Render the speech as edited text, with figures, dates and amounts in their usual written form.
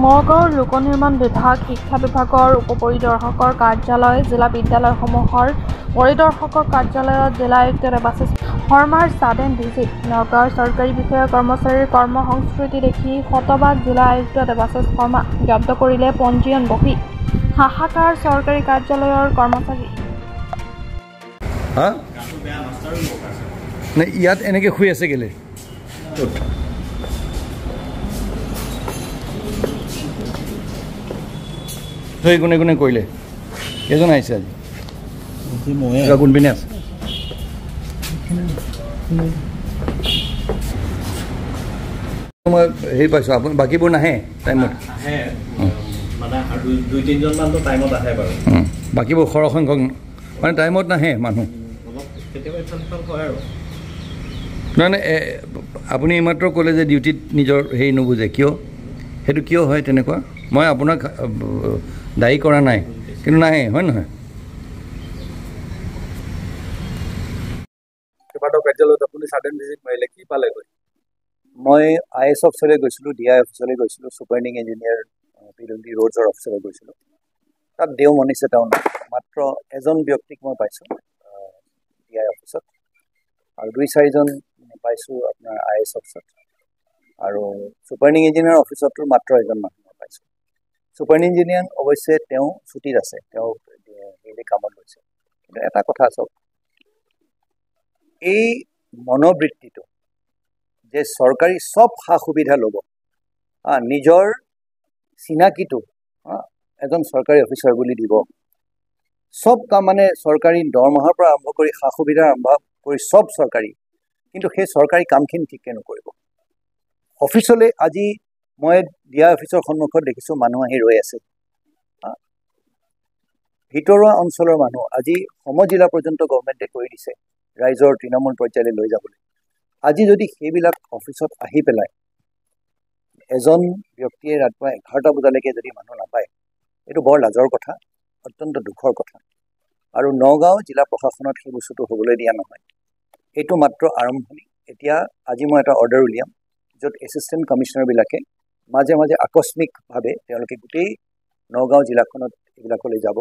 নগাঁৱৰ লোক নিৰ্মাণ বিভাগ, শিক্ষা বিভাগৰ উপ-পৰিদৰ্শকৰ কাৰ্যালয়, জিলা বিদ্যালয়সমূহৰ পৰিদৰ্শকৰ কাৰ্যালয়ত জিলা আয়ুক্ত দেৱাশিষ শৰ্মাৰ ছাডেন ভিজিট। নগাঁৱৰ চৰকাৰী বিষয়া কৰ্মচাৰীৰ কৰ্মসংস্কৃতি দেখি শতবাগ জিলা আয়ুক্ত দেৱাশিষ শৰ্মা জব্দ কৰিলে পঞ্জীয়ন বহী। হাহাকাৰ চৰকাৰী কাৰ্যালয়ৰ কৰ্মচাৰী। ইয়াত এনেকৈ শুই আছে কেলে? কোনে কোনে কৰিলে? কেইজন আহিছে আজি? কোনপিনে আছে? মই হেৰি পাইছোঁ, আপুনি বাকীবোৰ নাহে টাইমত? বাকীবোৰ সৰহসংখ্যক মানে টাইমত নাহে মানুহ? নহয় নহয়, আপুনি এইমাত্ৰ ক'লে যে ডিউটিত নিজৰ হেৰি নুবুজে, কিয়? সেইটো কিয় হয় তেনেকুৱা? মই আপোনাক দায়ী কৰা নাই, কিন্তু নাহে, হয় নহয়? কাৰ্যালয়ত আপুনি ছাডেন ভিজিট মাৰিলে, কি পালেগৈ? মই IAS অফিচলৈ গৈছিলোঁ, DI অফিচলৈ গৈছিলোঁ, ছুপাৰিণ্টেণ্ডিং ইঞ্জিনিয়াৰ PWD ৰোডছৰ অফিচলৈ গৈছিলোঁ। তাত দেও মনিছে টাউন মাত্ৰ এজন ব্যক্তিক মই পাইছোঁ DI অফিচত, আৰু 2-4জন পাইছোঁ আপোনাৰ IAS অফিচত, আৰু ছুপাৰিণ্টেণ্ডিং ইঞ্জিনিয়াৰ অফিচতো মাত্ৰ এজন মানুহ মই পাইছোঁ। ছুপাৰিণ্টেণ্ডিং ইঞ্জিনিয়াৰ অৱশ্যে তেওঁ ছুটীত আছে, তেওঁ ডেইলি কামত গৈছে। কিন্তু এটা কথা চাওক, এই মনোবৃত্তিটো যে চৰকাৰী চব সা সুবিধা ল'ব, নিজৰ চিনাকিটো এজন চৰকাৰী অফিচাৰ বুলি দিব, চব কাম মানে চৰকাৰী দৰমহাৰ পৰা আৰম্ভ কৰি সা সুবিধা আৰম্ভ কৰি চব চৰকাৰী, কিন্তু সেই চৰকাৰী কামখিনি ঠিককৈ নকৰিব। অফিচলৈ আজি মই DI অফিচৰ সন্মুখত দেখিছোঁ মানুহ আহি ৰৈ আছে, ভিতৰুৱা অঞ্চলৰ মানুহ। আজি সমজিলা পৰ্যন্ত গভৰ্ণমেণ্টে কৰি দিছে ৰাইজৰ তৃণমূল পৰ্যায়লৈ লৈ যাবলৈ। আজি যদি সেইবিলাক অফিচত আহি পেলাই এজন ব্যক্তিয়ে ৰাতিপুৱা 11টা বজালৈকে যদি মানুহ নাপায়, এইটো বৰ লাজৰ কথা, অত্যন্ত দুখৰ কথা। আৰু নগাঁও জিলা প্ৰশাসনত সেই বস্তুটো হ'বলৈ দিয়া নহয়। এইটো মাত্ৰ আৰম্ভণি। এতিয়া আজি মই এটা অৰ্ডাৰ উলিয়াম, য'ত এছিষ্টেণ্ট কমিশ্যনাৰবিলাকে মাজে মাজে আকস্মিকভাৱে তেওঁলোকে গোটেই নগাঁও জিলাখনত এইবিলাকলৈ যাব,